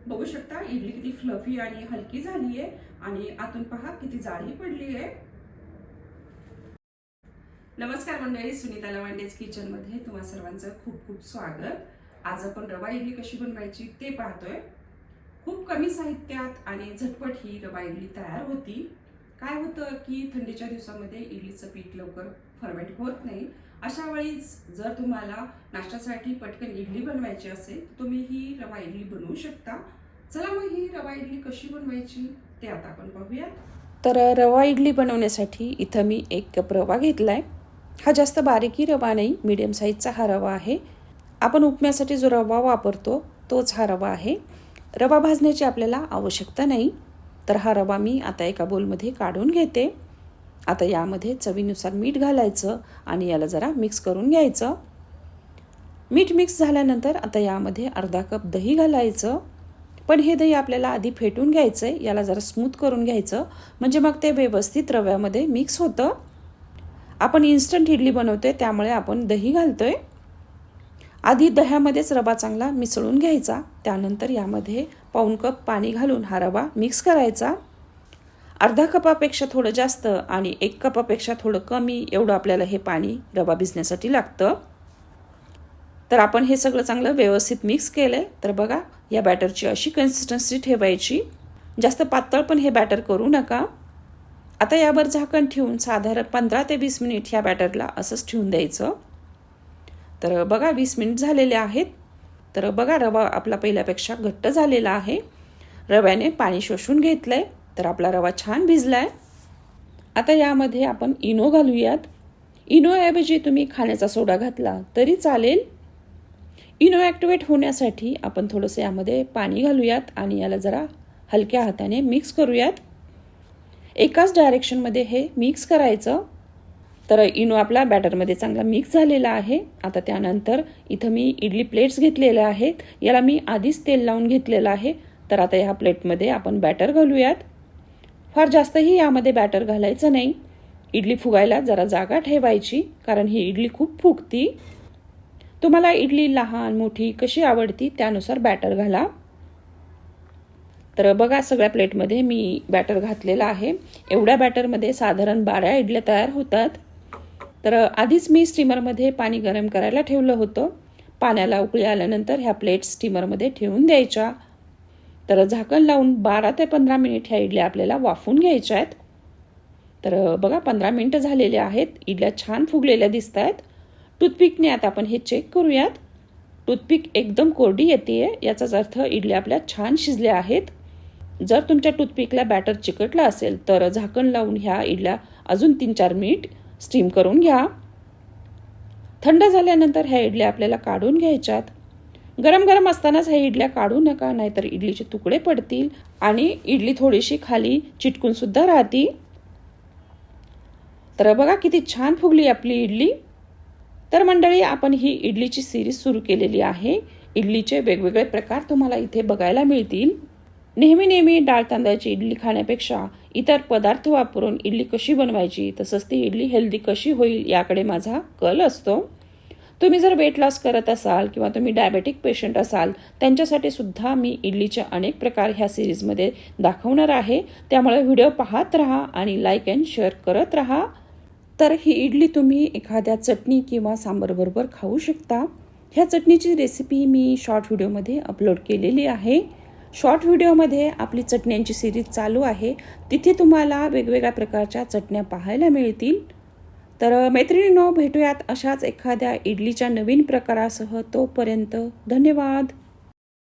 बघू शकता इडली किती फ्लफी आणि हलकी झाली आहे आणि आतून पहा किती जाडी पडली आहे। नमस्कार मंडळी, सुनीता लवांडेज किचन मध्ये तुम्हा सर्वांचं खूप खूप स्वागत। आज आपण रवा इडली कशी बनवायची ते पाहतोय। खूप कमी साहित्यात आणि झटपट ही रवा इडली तयार होती। काय होतं की थंडीच्या दिवसामध्ये इडलीचं पीठ लवकर फर्मेंट होत नाही। अशा वेळीच जर तुम्हाला नाश्त्यासाठी पटकन इडली बनवायची असेल तर तुम्ही ही रवा इडली बनवू शकता। चला मग ही रवा इडली कशी बनवायची ते आता आपण पाहूया। तर रवा इडली बनवण्यासाठी इथं मी 1 कप रवा घेतलाय। हा जास्त बारीकी रवा नाही, मीडियम साईजचा हा रवा आहे। आपण उपम्यासाठी जो रवा वापरतो तोच हा रवा आहे। रवा भाजण्याची आपल्याला आवश्यकता नाही। तर हा रवा मी आता एका बोलमध्ये काढून घेते। आता यामध्ये चवीनुसार मीठ घालायचं आणि याला जरा मिक्स करून घ्यायचं। मीठ मिक्स झाल्यानंतर आता यामध्ये अर्धा कप दही घालायचं। पण हे दही आपल्याला आधी फेटून घ्यायचं आहे, याला जरा स्मूथ करून घ्यायचं, म्हणजे मग ते व्यवस्थित रव्यामध्ये मिक्स होतं। आपण इन्स्टंट इडली बनवतोय त्यामुळे आपण दही घालतोय। आधी दह्यामध्येच रवा चांगला मिसळून घ्यायचा, त्यानंतर यामध्ये पाऊण कप पाणी घालून हा रवा मिक्स करायचा। अर्धा कपापेक्षा थोडं जास्त आणि 1 कपापेक्षा थोडं कमी एवढं आपल्याला हे पाणी रवा भिजण्यासाठी लागतं। तर आपण हे सगळं चांगलं व्यवस्थित मिक्स केलंय। तर बघा, या बॅटरची अशी कन्सिस्टन्सी ठेवायची, जास्त पातळ पण हे बॅटर करू नका। आता यावर झाकण ठेवून साधारण 15 ते 20 मिनिट ह्या बॅटरला असंच ठेवून द्यायचं। तर बघा 20 मिनिट झालेले आहेत। तर बघा रवा आपला पहिल्यापेक्षा घट्ट झालेला आहे, रव्याने पाणी शोषून घेतलंय। तर आपला रवा छान भिजलाय। आता यामध्ये आपण इनो घालूयात। इनोऐवजी तुम्ही खाण्याचा सोडा घातला तरी चालेल। इनो ॲक्टिवेट होण्यासाठी आपण थोडंसं यामध्ये पाणी घालूयात आणि याला जरा हलक्या हाताने मिक्स करूयात। एकाच डायरेक्शनमध्ये हे मिक्स करायचं। तर इनो आपला बॅटरमध्ये चांगला मिक्स झालेला आहे। आता त्यानंतर इथं मी इडली प्लेट्स घेतलेल्या आहेत, याला मी आधीच तेल लावून घेतलेलं आहे। तर आता ह्या प्लेटमध्ये आपण बॅटर घालूयात। फार जास्तही यामध्ये बॅटर घालायचं नाही, इडली फुगायला जरा जागा ठेवायची, कारण ही इडली खूप फुगती। तुम्हाला इडली लहान मोठी कशी आवडती त्यानुसार बॅटर घाला। तर बघा सगळ्या प्लेटमध्ये मी बॅटर घातलेलं आहे। एवढ्या बॅटरमध्ये साधारण 12 इडल्या तयार होतात। तर आधीच मी स्टीमरमध्ये पाणी गरम करायला ठेवलं होतं। पाण्याला उकळी आल्यानंतर ह्या प्लेट स्टीमरमध्ये ठेवून द्यायच्या। तर झाकण लावून 12 ते 15 मिनिट ह्या इडल्या आपल्याला वाफवून घ्यायच्या आहेत। तर बघा 15 मिनिटं झालेले आहेत, इडल्या छान फुगलेल्या दिसत आहेत। टूथपिकने आता आपण हे चेक करूयात। टूथपिक एकदम कोरडी येते, याचाच अर्थ इडल्या आपल्या छान शिजल्या आहेत। जर तुमच्या टूथपिकला बॅटर चिकटलं असेल तर झाकण लावून ह्या इडल्या अजून 3-4 मिनिट स्टीम करून घ्या। थंड झाल्यानंतर ह्या इडल्या आपल्याला काढून घ्यायच्यात। गरम गरम असतानाच ह्या इडल्या काढू नका, नाहीतर इडलीचे तुकडे पडतील आणि इडली थोडीशी खाली चिटकून सुद्धा राहती। तर बघा किती छान फुगली आपली इडली। तर मंडळी, आपण ही इडलीची सिरीज सुरू केलेली आहे। इडलीचे वेगवेगळे प्रकार तुम्हाला इथे बघायला मिळतील। नेहमी डाळ तांदळाची इडली खाण्यापेक्षा इतर पदार्थ वापरून इडली कशी बनवायची, तसंच ती इडली हेल्दी कशी होईल याकडे माझा कल असतो। तुम्ही जर वेट लॉस करत असाल किंवा तुम्ही डायबेटिक पेशंट असाल, त्यांच्यासाठी सुद्धा मी इडलीचे अनेक प्रकार ह्या सिरीजमध्ये दाखवणार आहे। त्यामुळे व्हिडिओ पाहत राहा आणि लाईक अँड शेअर करत राहा। तर ही इडली तुम्ही एखाद्या चटणी किंवा सांबारबरोबर खाऊ शकता। ह्या चटणीची रेसिपी मी शॉर्ट व्हिडिओमध्ये अपलोड केलेली आहे। शॉर्ट व्हिडिओमध्ये आपली चटण्यांची सिरीज चालू आहे, तिथे तुम्हाला वेगवेगळ्या प्रकारच्या चटण्या पाहायला मिळतील। तर मैत्रिणींनो, भेटूयात अशाच एखाद्या इडलीच्या नवीन प्रकारासह। तोपर्यंत धन्यवाद।